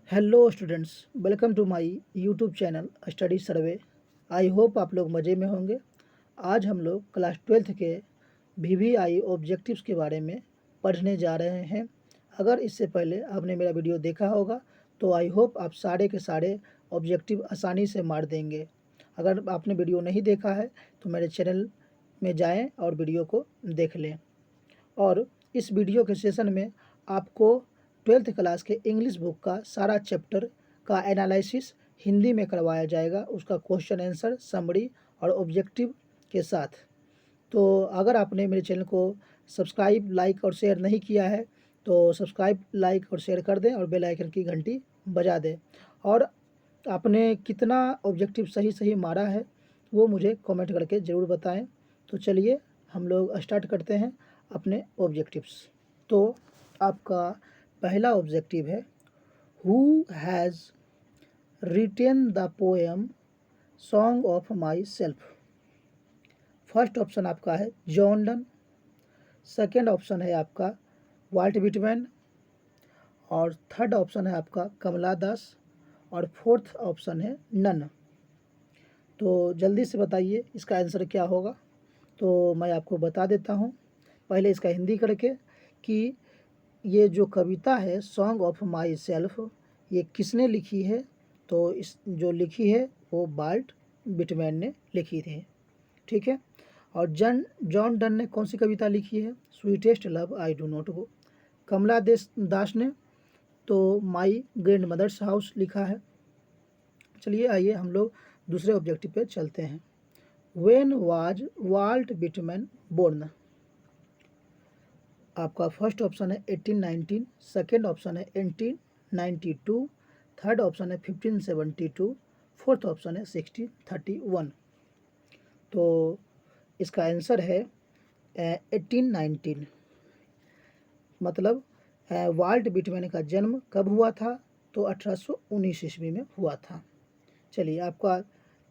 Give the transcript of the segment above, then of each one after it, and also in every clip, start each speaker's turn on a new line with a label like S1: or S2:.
S1: Hello students, welcome to my YouTube channel study survey. I hope आप लोग मज़े में होंगे। आज हम लोग क्लास 12th के वीवीआई ऑब्जेक्टिव्स के बारे में पढ़ने जा रहे हैं। अगर इससे पहले आपने मेरा वीडियो देखा होगा तो आई होप आप सारे के सारे ऑब्जेक्टिव आसानी से मार देंगे। अगर आपने वीडियो नहीं देखा है तो मेरे चैनल में जाएं और वीडियो को देख लें। और इस वीडियो के सेशन में आपको 12th क्लास के इंग्लिश बुक का सारा चैप्टर का एनालिसिस हिंदी में करवाया जाएगा, उसका क्वेश्चन आंसर समरी और ऑब्जेक्टिव के साथ। तो अगर आपने मेरे चैनल को सब्सक्राइब, लाइक और शेयर नहीं किया है तो सब्सक्राइब, लाइक और शेयर कर दें और बेल आइकन की घंटी बजा दें। और आपने कितना ऑब्जेक्टिव सही मारा है वो मुझे कमेंट करके ज़रूर बताएं। तो चलिए हम लोग स्टार्ट करते हैं अपने ऑब्जेक्टिव्स। तो आपका पहला ऑब्जेक्टिव है, who has retain the poem song of myself. First option आपका है जॉन डन, सेकेंड ऑप्शन है आपका वाल्ट विटमैन, और थर्ड ऑप्शन है आपका कमला दास, और फोर्थ ऑप्शन है नन। तो जल्दी से बताइए इसका आंसर क्या होगा। तो मैं आपको बता देता हूँ पहले इसका हिंदी करके कि ये जो कविता है सॉन्ग ऑफ माई सेल्फ, ये किसने लिखी है। तो इस जो लिखी है वो वाल्ट विटमैन ने लिखी थी, ठीक है। और जॉन डन ने कौन सी कविता लिखी है, sweetest love I do not go. Kamala Das ने तो माई ग्रैंड मदर्स हाउस लिखा है। चलिए आइए हम लोग दूसरे ऑब्जेक्टिव पे चलते हैं। When was Walt Whitman born. आपका फर्स्ट ऑप्शन है 1819, सेकेंड ऑप्शन है 1892, थर्ड ऑप्शन है 1572, फोर्थ ऑप्शन है 1631। तो इसका आंसर है 1819। मतलब वाल्ट विटमैन का जन्म कब हुआ था, तो 1819 ईस्वी में हुआ था। चलिए आपका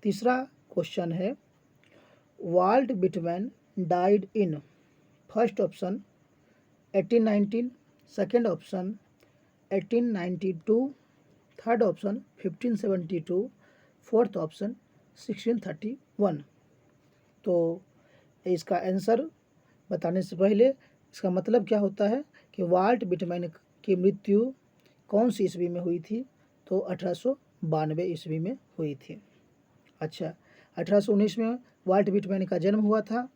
S1: तीसरा क्वेश्चन है, Walt Whitman died in. First option 1819, second option 1892, third option 1572, fourth option 1631। तो इसका आंसर बताने से पहले इसका मतलब क्या होता है कि वाल्ट विटमैन की मृत्यु कौन सी ईस्वी में हुई थी, तो 1892 ईस्वी में हुई थी। अच्छा, 1819 में वाल्ट विटमैन का जन्म हुआ था,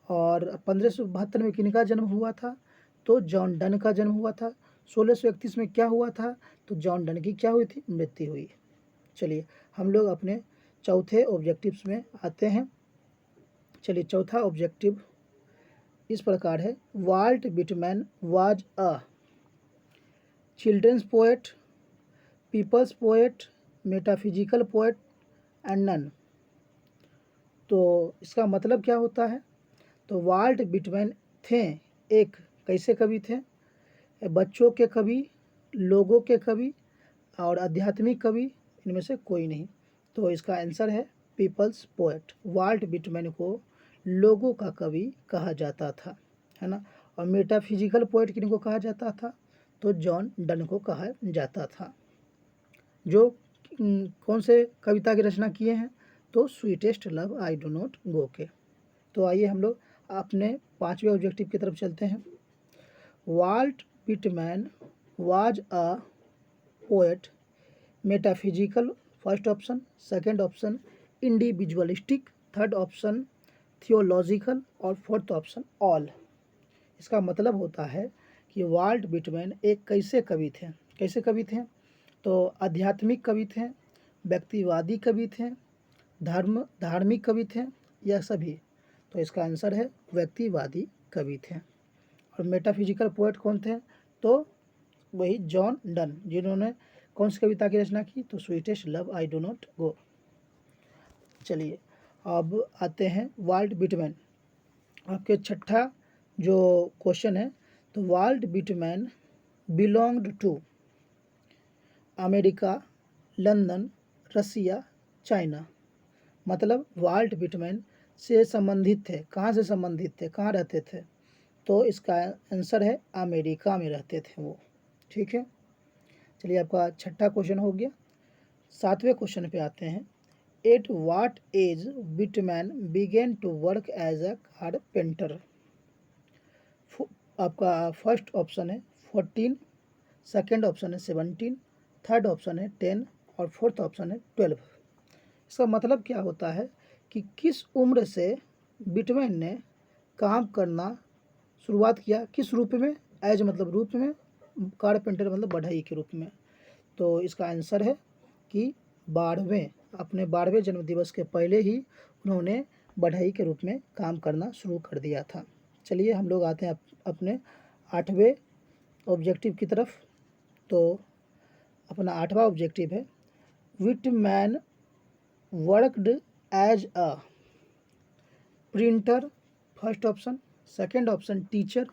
S1: और 1572 में किनका जन्म हुआ था, तो जॉन डन का जन्म हुआ था। 1631 में क्या हुआ था, तो जॉन डन की क्या हुई थी, मृत्यु हुई। चलिए हम लोग अपने चौथे ऑब्जेक्टिव्स में आते हैं। चलिए चौथा ऑब्जेक्टिव इस प्रकार है, Walt Whitman was a children's poet, people's poet, metaphysical poet and none. तो इसका मतलब क्या होता है, तो वाल्ट विटमैन थे एक कैसे कवि थे, बच्चों के कवि, लोगों के कवि और आध्यात्मिक कवि, इनमें से कोई नहीं। तो इसका आंसर है पीपल्स पोएट। वाल्ट विटमैन को लोगों का कवि कहा जाता था, है ना। और मेटाफिजिकल पोएट किनको कहा जाता था, तो जॉन डन को कहा जाता था, जो कौन से कविता की रचना किए हैं, तो sweetest love I do not गो के। तो आइए हम लोग अपने पांचवें ऑब्जेक्टिव की तरफ चलते हैं। Walt Whitman was a poet, metaphysical first option, second option individualistic, third option theological, और फोर्थ ऑप्शन ऑल। इसका मतलब होता है कि वाल्ट विटमैन एक कैसे कवि थे, कैसे कवि थे, तो आध्यात्मिक कवि थे, व्यक्तिवादी कवि थे, धार्मिक कवि थे, यह सभी। तो इसका आंसर है व्यक्तिवादी कवि थे। और मेटाफिजिकल पोएट कौन थे, तो वही जॉन डन, जिन्होंने कौन सी कविता की रचना की, तो sweetest love I do not गो। चलिए अब आते हैं वाल्ट विटमैन। आपके छठा जो क्वेश्चन है, तो Walt Whitman belonged to America, London, Russia, China. मतलब वाल्ट विटमैन से संबंधित थे, कहाँ से संबंधित थे, कहाँ रहते थे, तो इसका आंसर है अमेरिका में रहते थे वो, ठीक है। चलिए आपका छठा क्वेश्चन हो गया। सातवें क्वेश्चन पे आते हैं। At what age Whitman began to work as a carpenter. आपका फर्स्ट ऑप्शन है 14, सेकेंड ऑप्शन है 17, थर्ड ऑप्शन है 10 और फोर्थ ऑप्शन है 12। इसका मतलब क्या होता है कि किस उम्र से बिटमैन ने काम करना शुरुआत किया, किस रूप में, एज मतलब रूप में, कारपेंटर मतलब बढ़ई के रूप में। तो इसका आंसर है कि 12वें, अपने 12वें जन्मदिवस के पहले ही उन्होंने बढ़ई के रूप में काम करना शुरू कर दिया था। चलिए हम लोग आते हैं अपने 8वें ऑब्जेक्टिव की तरफ। तो अपना 8वां ऑब्जेक्टिव है, Whitman worked as a printer, first option, second option teacher,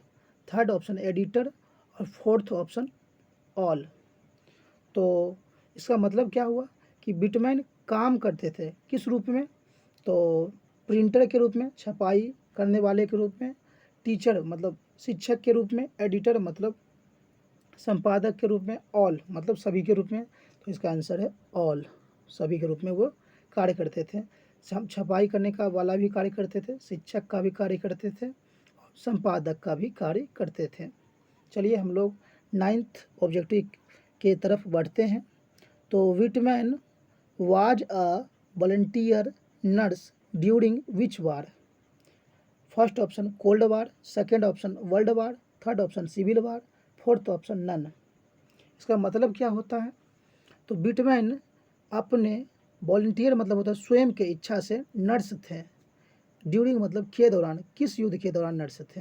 S1: third option editor और फोर्थ ऑप्शन ऑल। तो इसका मतलब क्या हुआ कि बिटमैन काम करते थे किस रूप में, तो प्रिंटर के रूप में, छपाई करने वाले के रूप में, टीचर मतलब शिक्षक के रूप में, एडिटर मतलब संपादक के रूप में, ऑल मतलब सभी के रूप में। तो इसका आंसर है ऑल, सभी के रूप में वो कार्य करते थे। छपाई करने का वाला भी कार्य करते थे, शिक्षक का भी कार्य करते थे, संपादक का भी कार्य करते थे। चलिए हम लोग 9th ऑब्जेक्टिव के तरफ बढ़ते हैं। तो Whitman was a volunteer nurse during which war. First option cold war, second option world war, third option civil war, fourth option none. इसका मतलब क्या होता है, तो बिटमैन अपने वॉलंटियर मतलब होता है स्वयं के इच्छा से नर्स थे, ड्यूरिंग मतलब के दौरान, किस युद्ध के दौरान नर्स थे।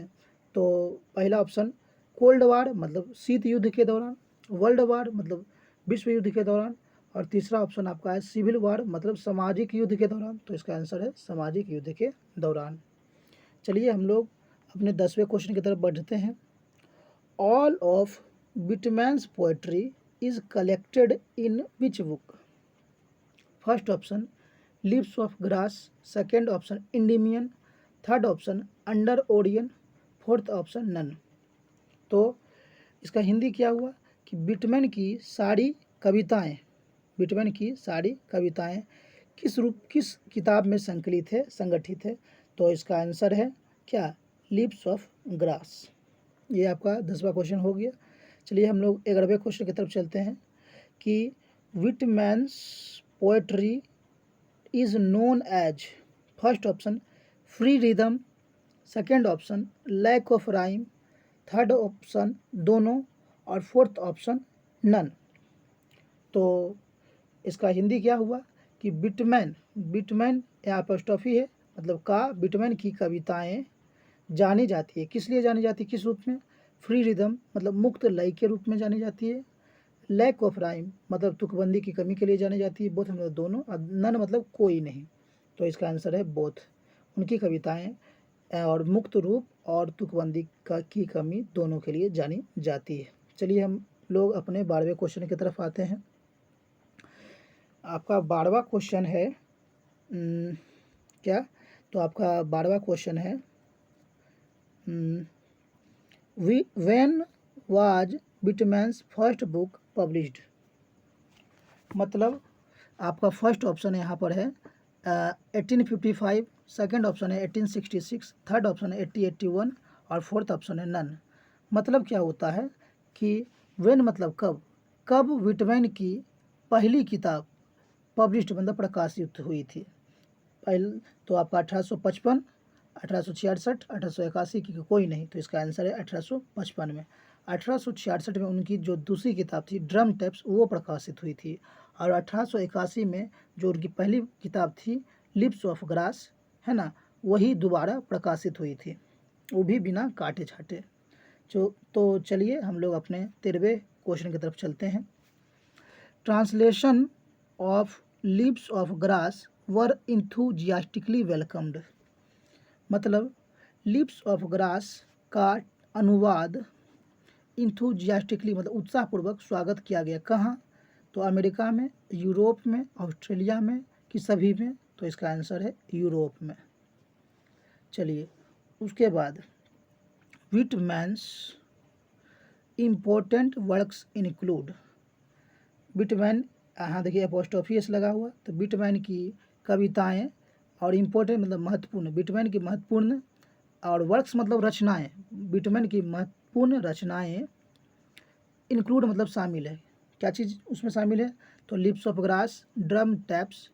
S1: तो पहला ऑप्शन कोल्ड वार मतलब शीत युद्ध के दौरान, वर्ल्ड वार मतलब विश्व युद्ध के दौरान, और तीसरा ऑप्शन आपका है सिविल वार मतलब सामाजिक युद्ध के दौरान। तो इसका आंसर है सामाजिक युद्ध के दौरान। चलिए हम लोग अपने 10वें क्वेश्चन की तरफ बढ़ते हैं। All of Whitman's poetry is collected in which book. First option Leaves of Grass, second option Endymion, third option under odeon, fourth option none. तो इसका हिंदी क्या हुआ कि बिटमैन की सारी कविताएं, बिटमैन की सारी कविताएं किस किताब में संकलित है, संगठित है। तो इसका आंसर है क्या, लिप्स ऑफ ग्रास। ये आपका 10वां क्वेश्चन हो गया। चलिए हम लोग 11वें क्वेश्चन की तरफ चलते हैं कि Whitman's poetry is known as. First option free rhythm, second option lack of rhyme, third option दोनों और फोर्थ ऑप्शन नन। तो इसका हिंदी क्या हुआ कि बिटमैन, बिटमैन यहाँ अपोस्ट्रोफी है मतलब का, बिटमैन की कविताएं जानी जाती है, किस लिए जानी जाती है, किस रूप में, फ्री रिदम मतलब मुक्त लय के रूप में जानी जाती है, लैक ऑफ राइम मतलब तुकबंदी की कमी के लिए जानी जाती है, बोथ मतलब दोनों, और नन मतलब कोई नहीं। तो इसका आंसर है बोथ, उनकी कविताएं और मुक्त रूप और तुकबंदी की कमी दोनों के लिए जानी जाती है। चलिए हम लोग अपने 12वें क्वेश्चन की तरफ आते हैं। आपका 12वां क्वेश्चन है क्या, तो आपका 12वां क्वेश्चन है when was Whitman's first book published. मतलब आपका फर्स्ट ऑप्शन यहाँ पर है 1855, सेकंड ऑप्शन है 1866, थर्ड ऑप्शन है 1881 और फोर्थ ऑप्शन है नन। मतलब क्या होता है कि व्हेन मतलब कब, कब विटमैन की पहली किताब पब्लिश्ड मतलब प्रकाशित हुई थी। पहले तो आपका 1855, 1866, 1881 की कोई नहीं। तो इसका आंसर है 1855 में। 1866 में उनकी जो दूसरी किताब थी ड्रम टैप्स वो प्रकाशित हुई थी, और 1881 में जो उनकी पहली किताब थी लिप्स ऑफ ग्रास है ना, वही दोबारा प्रकाशित हुई थी, वो भी बिना काटे छाटे। तो चलिए हम लोग अपने 13वें क्वेश्चन की तरफ चलते हैं। Translation of Leaves of Grass were enthusiastically welcomed. मतलब लिप्स ऑफ ग्रास का अनुवाद इंथुजियास्टिकली मतलब उत्साहपूर्वक स्वागत किया गया, कहाँ, तो अमेरिका में, यूरोप में, ऑस्ट्रेलिया में कि सभी में। तो इसका आंसर है यूरोप में। चलिए उसके बाद विटमैन्स इम्पोर्टेंट वर्क्स इंक्लूड। बिटमैन, यहाँ देखिए एपोस्ट्रोफी एस लगा हुआ, तो बिटमैन की कविताएं और इम्पोर्टेंट मतलब महत्वपूर्ण, बिटमैन की महत्वपूर्ण और वर्क्स मतलब रचनाएं, बिटमैन की महत्वपूर्ण रचनाएं इंक्लूड मतलब शामिल है, क्या चीज़ उसमें शामिल है, तो Leaves of Grass, drum taps,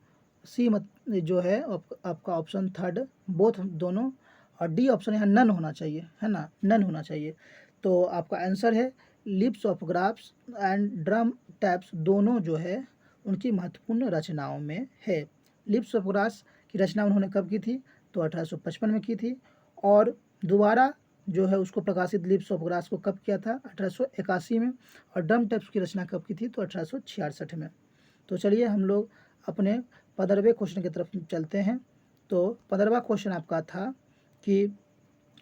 S1: सी मत जो है आपका ऑप्शन थर्ड बोथ दोनों, और डी ऑप्शन यहाँ नन होना चाहिए, है ना, नन होना चाहिए। तो आपका आंसर है lips of graphs and drum taps दोनों जो है उनकी महत्वपूर्ण रचनाओं में है। लिप्स ऑफ ग्रास की रचना उन्होंने कब की थी, तो 1855 में की थी, और दोबारा जो है उसको प्रकाशित लिप्स ऑफ ग्रास को कब किया था, 1881 में, और ड्रम टैप्स की रचना कब की थी, तो 1866 में। तो चलिए हम लोग अपने 15वें क्वेश्चन की तरफ चलते हैं। तो 15वां क्वेश्चन आपका था कि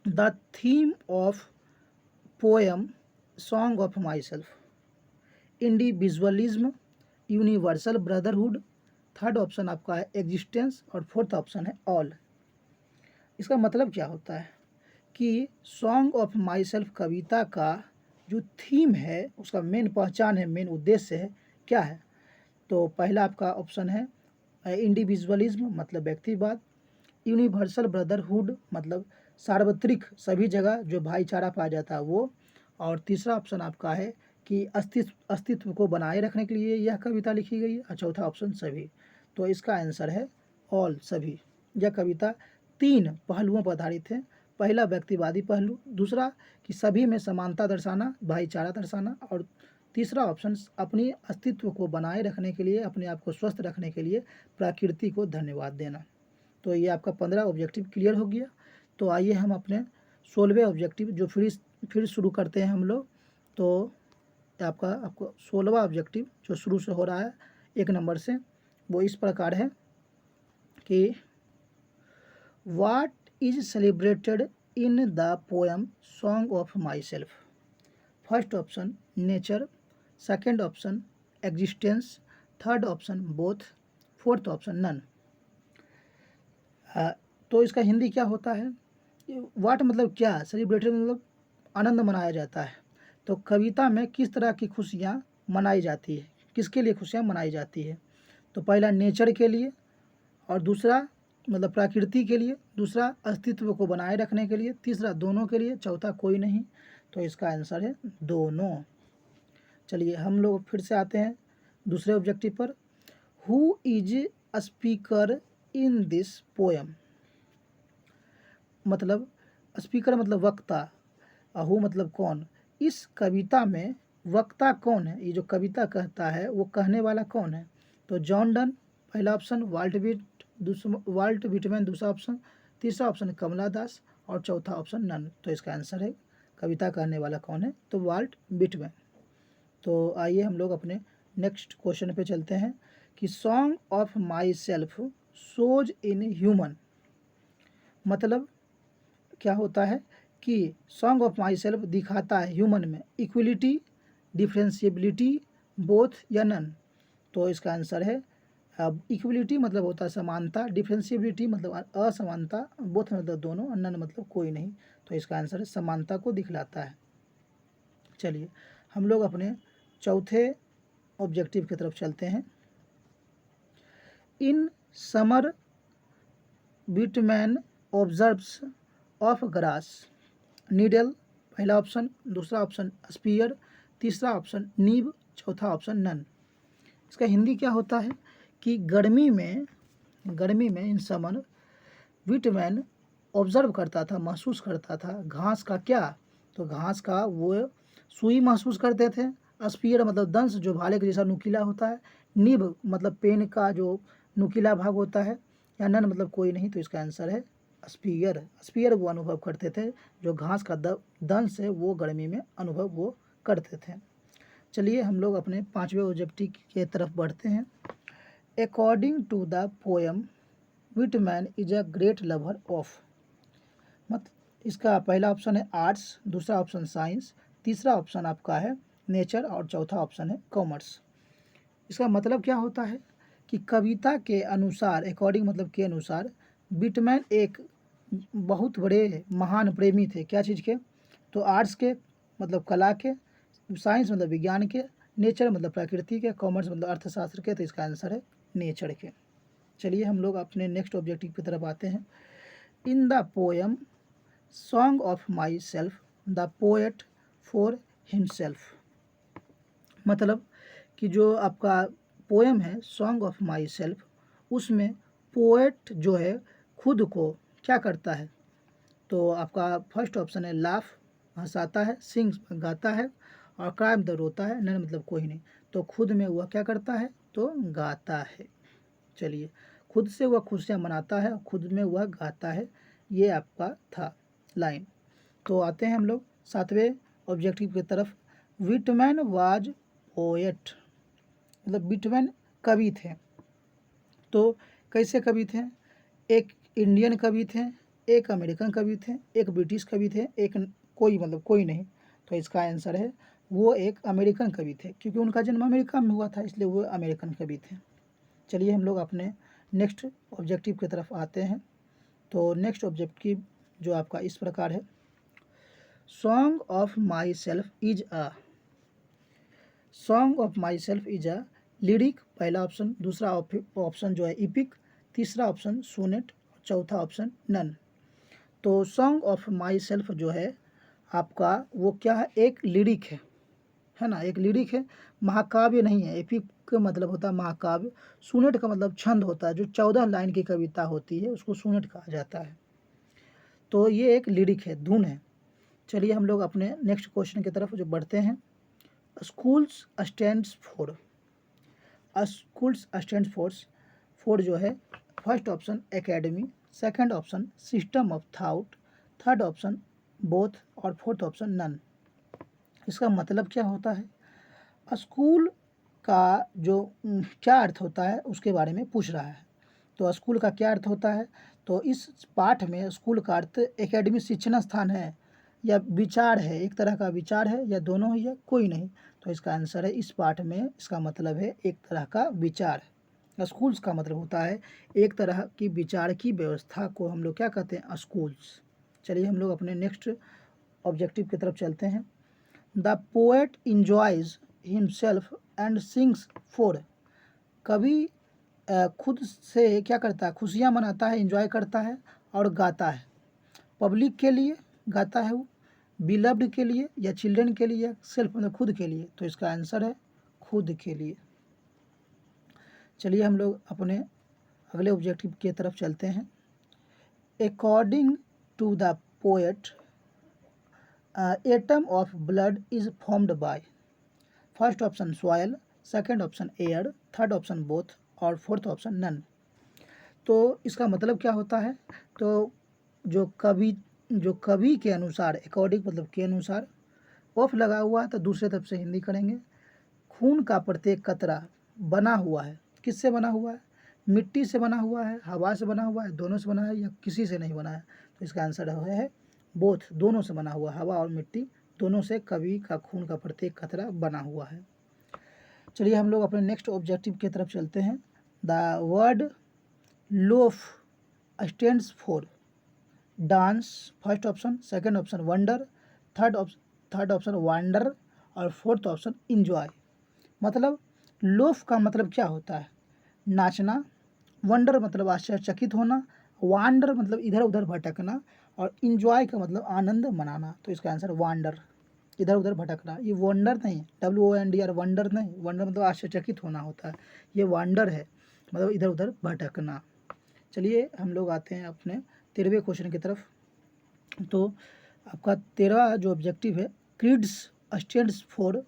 S1: the theme of poem song of my self, individualism, universal brotherhood, third option आपका है एग्जिस्टेंस, और फोर्थ ऑप्शन है ऑल। इसका मतलब क्या होता है कि सॉन्ग ऑफ माई सेल्फ कविता का जो थीम है, उसका मेन पहचान है, मेन उद्देश्य है, क्या है, तो पहला आपका ऑप्शन है इंडिविजुअलिज्म मतलब व्यक्तिवाद, यूनिवर्सल ब्रदरहुड मतलब सार्वत्रिक सभी जगह जो भाईचारा पाया जाता है वो, और तीसरा ऑप्शन आपका है कि अस्तित्व को बनाए रखने के लिए यह कविता लिखी गई है, और चौथा ऑप्शन सभी। तो इसका आंसर है ऑल, सभी। यह कविता 3 पहलुओं पर आधारित है, पहला व्यक्तिवादी पहलू, दूसरा कि सभी में समानता दर्शाना, भाईचारा दर्शाना, और तीसरा ऑप्शन अपनी अस्तित्व को बनाए रखने के लिए, अपने आप को स्वस्थ रखने के लिए प्रकृति को धन्यवाद देना। तो ये आपका 15 ऑब्जेक्टिव क्लियर हो गया। तो आइए हम अपने 16वें ऑब्जेक्टिव जो फिर शुरू करते हैं हम लोग। तो आपको 16वां ऑब्जेक्टिव जो शुरू से हो रहा है 1 नंबर से, वो इस प्रकार है कि what is celebrated in the poem song of myself. First option nature, second option existence, third option both, fourth option none. तो इसका हिंदी क्या होता है, वाट मतलब क्या, सेलिब्रेटेड मतलब आनंद मनाया जाता है, तो कविता में किस तरह की खुशियाँ मनाई जाती है, किसके लिए खुशियाँ मनाई जाती है, तो पहला नेचर के लिए, और दूसरा मतलब प्रकृति के लिए, दूसरा अस्तित्व को बनाए रखने के लिए, तीसरा दोनों के लिए, चौथा कोई नहीं। तो इसका आंसर है दोनों। चलिए हम लोग फिर से आते हैं दूसरे ऑब्जेक्टिव पर। Who is a speaker in this poem, मतलब स्पीकर मतलब वक्ता, हु मतलब कौन, इस कविता में वक्ता कौन है, ये जो कविता कहता है वो कहने वाला कौन है, तो जॉन डन पहला ऑप्शन, वाल्ट विटमैन दूसरा ऑप्शन, तीसरा ऑप्शन कमला दास, और चौथा ऑप्शन नन। तो इसका आंसर है कविता कहने वाला कौन है, तो वाल्ट विटमैन। तो आइए हम लोग अपने नेक्स्ट क्वेश्चन पे चलते हैं कि song of my self shows in human, मतलब क्या होता है कि सॉन्ग ऑफ माई सेल्फ दिखाता है ह्यूमन में इक्वलिटी, डिफ्रेंशिएबिलिटी, बोथ या नन। तो इसका आंसर है अब इक्वलिटी मतलब होता है समानता, डिफ्रेंशिएबिलिटी मतलब असमानता, बोथ मतलब दोनों, और नन मतलब कोई नहीं। तो इसका आंसर है समानता को दिखलाता है। चलिए हम लोग अपने चौथे ऑब्जेक्टिव की तरफ चलते हैं। In summer Whitman observes of grass needle, पहला ऑप्शन, दूसरा ऑप्शन स्पीयर, तीसरा ऑप्शन नीब, चौथा ऑप्शन नन। इसका हिंदी क्या होता है कि गर्मी में इन समर विटमैन ऑब्जर्व करता था, महसूस करता था घास का, क्या, तो घास का वो सुई महसूस करते थे, स्पीयर मतलब दंश जो भाले के जैसा नुकीला होता है, निब मतलब पेन का जो नुकीला भाग होता है, या नन मतलब कोई नहीं। तो इसका आंसर है स्पीयर वो अनुभव करते थे जो घास का दंश है वो गर्मी में अनुभव वो करते थे। चलिए हम लोग अपने 5वें ऑब्जेक्टिव की तरफ बढ़ते हैं। According to the poem Whitman is a great lover of, मत इसका पहला ऑप्शन है आर्ट्स, दूसरा ऑप्शन साइंस, तीसरा ऑप्शन आपका है नेचर, और चौथा ऑप्शन है कॉमर्स। इसका मतलब क्या होता है कि कविता के अनुसार, अकॉर्डिंग मतलब के अनुसार, विटमैन एक बहुत बड़े महान प्रेमी थे, क्या चीज़ के, तो आर्ट्स के मतलब कला के, साइंस मतलब विज्ञान के, नेचर मतलब प्रकृति के, कॉमर्स मतलब अर्थशास्त्र के, तो इसका आंसर है नेचर के। चलिए हम लोग अपने नेक्स्ट ऑब्जेक्टिव की तरफ आते हैं। इन the poem song of my self the poet for himself, मतलब कि जो आपका पोएम है सॉन्ग ऑफ माई सेल्फ, उसमें पोएट जो है खुद को क्या करता है, तो आपका फर्स्ट ऑप्शन है लाफ, हंसाता है, सिंग्स गाता है, और क्राई मतलब रोता है, नन मतलब कोई नहीं, तो खुद में वह क्या करता है, तो गाता है। चलिए, खुद से वह खुशियाँ मनाता है, खुद में वह गाता है, ये आपका था लाइन। तो आते हैं हम लोग 7वें ऑब्जेक्टिव की तरफ। विटमैन वाज पोएट, मतलब विटमैन कवि थे। तो कैसे कवि थे, एक इंडियन कवि थे, एक अमेरिकन कवि थे, एक ब्रिटिश कवि थे, एक कोई मतलब कोई नहीं, तो इसका आंसर है वो एक अमेरिकन कवि थे, क्योंकि उनका जन्म अमेरिका में हुआ था, इसलिए वो अमेरिकन कवि थे। चलिए हम लोग अपने नेक्स्ट ऑब्जेक्टिव की तरफ आते हैं। तो नेक्स्ट ऑब्जेक्टिव जो आपका इस प्रकार है, song of my self is a, song of my self is a lyric, पहला ऑप्शन, दूसरा ऑप्शन जो है इपिक, तीसरा ऑप्शन सोनेट, चौथा ऑप्शन नन। तो सॉन्ग ऑफ माई सेल्फ जो है आपका वो क्या है, एक लिरिक है ना, एक लिरिक है, महाकाव्य नहीं है। एपिक का मतलब होता है महाकाव्य, सोनेट का मतलब छंद होता है, जो 14 लाइन की कविता होती है उसको सोनेट कहा जाता है। तो ये एक लिरिक है, धुन है। चलिए हम लोग अपने नेक्स्ट क्वेश्चन की तरफ जो बढ़ते हैं। Schools stands for, schools stands for जो है first option academy, second option system of thought, third option both, और फोर्थ ऑप्शन नन। इसका मतलब क्या होता है, स्कूल का जो क्या अर्थ होता है उसके बारे में पूछ रहा है। तो स्कूल का क्या अर्थ होता है, तो इस पाठ में स्कूल का अर्थ एकेडमी शिक्षण स्थान है, या विचार है, एक तरह का विचार है, या दोनों ही है, कोई नहीं। तो इसका आंसर है इस पाठ में इसका मतलब है एक तरह का विचार। स्कूल्स का मतलब होता है एक तरह की विचार की व्यवस्था को हम लोग क्या कहते हैं, स्कूल्स। चलिए हम लोग अपने नेक्स्ट ऑब्जेक्टिव की तरफ चलते हैं। The poet enjoys himself and sings for, कवि खुद से क्या करता है, खुशियाँ मनाता है, इंजॉय करता है और गाता है। पब्लिक के लिए गाता है वो, बिलव्ड के लिए, या चिल्ड्रन के लिए, या सेल्फ मतलब खुद के लिए। तो इसका आंसर है खुद के लिए। चलिए हम लोग अपने अगले ऑब्जेक्टिव की तरफ चलते हैं। According to the poet atom of blood is formed by, first option soil, second option air, third option both, और फोर्थ ऑप्शन नन। तो इसका मतलब क्या होता है, तो जो कवि के अनुसार, अकॉर्डिंग मतलब के अनुसार, ऑफ लगा हुआ है तो दूसरे तरफ से हिंदी करेंगे। खून का प्रत्येक कतरा बना हुआ है, किससे बना हुआ है, मिट्टी से बना हुआ है, हवा से बना हुआ है, दोनों से बना है, या किसी से नहीं बना है। तो इसका आंसर है बोथ, दोनों से बना हुआ, हवा और मिट्टी दोनों से कवि का खून का प्रत्येक कतरा बना हुआ है। चलिए हम लोग अपने नेक्स्ट ऑब्जेक्टिव की तरफ चलते हैं। The word loaf stands for dance, first option, second option wonder, third option wander, और फोर्थ ऑप्शन इंजॉय। मतलब लोफ का मतलब क्या होता है, नाचना, वंडर मतलब आश्चर्यचकित होना, वांडर मतलब इधर उधर भटकना, और इंजॉय का मतलब आनंद मनाना। तो इसका आंसर वांडर, इधर उधर भटकना। ये वंडर नहीं, WONDR, वंडर नहीं, वंडर मतलब आश्चर्यचकित होना होता है, ये वांडर है, मतलब इधर उधर भटकना। चलिए हम लोग आते हैं अपने 13वें क्वेश्चन की तरफ। तो आपका 13वां जो ऑब्जेक्टिव है, creeds stands for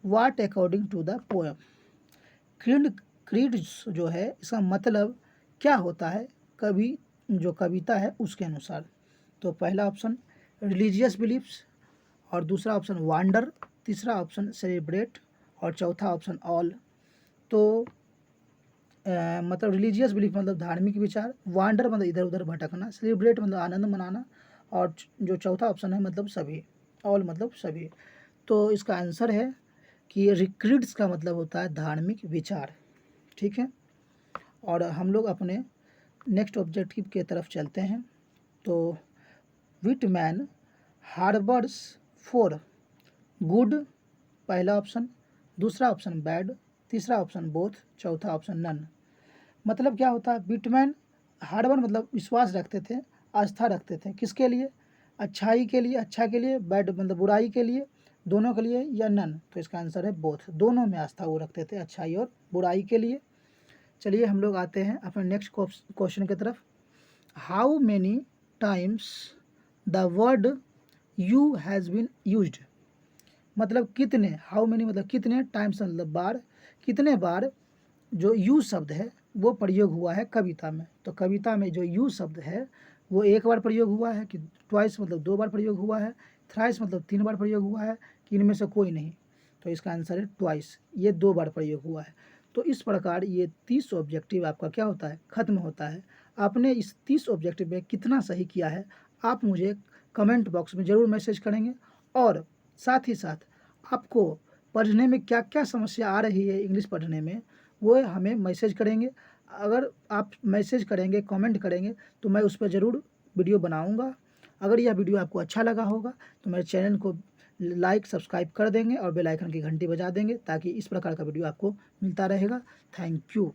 S1: what according to the poem. Creeds जो है इसका मतलब क्या होता है, कवि जो कविता है उसके अनुसार। तो पहला ऑप्शन रिलीजियस बिलीफ्स, और दूसरा ऑप्शन वांडर, तीसरा ऑप्शन सेलिब्रेट, और चौथा ऑप्शन ऑल। तो मतलब रिलीजियस बिलीफ मतलब धार्मिक विचार, वांडर मतलब इधर उधर भटकना, सेलिब्रेट मतलब आनंद मनाना, और जो चौथा ऑप्शन है मतलब सभी, ऑल मतलब सभी। तो इसका आंसर है कि रिक्रीड्स का मतलब होता है धार्मिक विचार। ठीक है, और हम लोग अपने नेक्स्ट ऑब्जेक्टिव के तरफ चलते हैं। तो विटमैन हार्बर्स फॉर गुड, पहला ऑप्शन, दूसरा ऑप्शन बैड, तीसरा ऑप्शन बोथ, चौथा ऑप्शन नन। मतलब क्या होता है, बिटमैन हार्डवर मतलब विश्वास रखते थे, आस्था रखते थे, किसके लिए, अच्छाई के लिए, अच्छा के लिए, बैड मतलब बुराई के लिए, दोनों के लिए, या नन। तो इसका आंसर है बोथ, दोनों में आस्था वो रखते थे, अच्छाई और बुराई के लिए। चलिए हम लोग आते हैं अपने नेक्स्ट क्वेश्चन की तरफ। How many times the word you has been used. मतलब कितने, हाउ मेनी मतलब कितने, टाइम्स मतलब बार, कितने बार जो यू शब्द है वो प्रयोग हुआ है कविता में। तो कविता में जो यू शब्द है वो एक बार प्रयोग हुआ है, कि ट्वाइस मतलब दो बार प्रयोग हुआ है, थ्राइस मतलब तीन बार प्रयोग हुआ है, कि इनमें से कोई नहीं। तो इसका आंसर है ट्वाइस, ये दो बार प्रयोग हुआ है। तो इस प्रकार ये 30 ऑब्जेक्टिव आपका क्या होता है, खत्म होता है। आपने इस 30 ऑब्जेक्टिव में कितना सही किया है आप मुझे कमेंट बॉक्स में ज़रूर मैसेज करेंगे, और साथ ही साथ आपको पढ़ने में क्या क्या समस्या आ रही है इंग्लिश पढ़ने में वो हमें मैसेज करेंगे। अगर आप मैसेज करेंगे, कमेंट करेंगे, तो मैं उस पर ज़रूर वीडियो बनाऊंगा। अगर यह वीडियो आपको अच्छा लगा होगा तो मेरे चैनल को लाइक सब्सक्राइब कर देंगे और बेल आइकन की घंटी बजा देंगे, ताकि इस प्रकार का वीडियो आपको मिलता रहेगा। Thank you.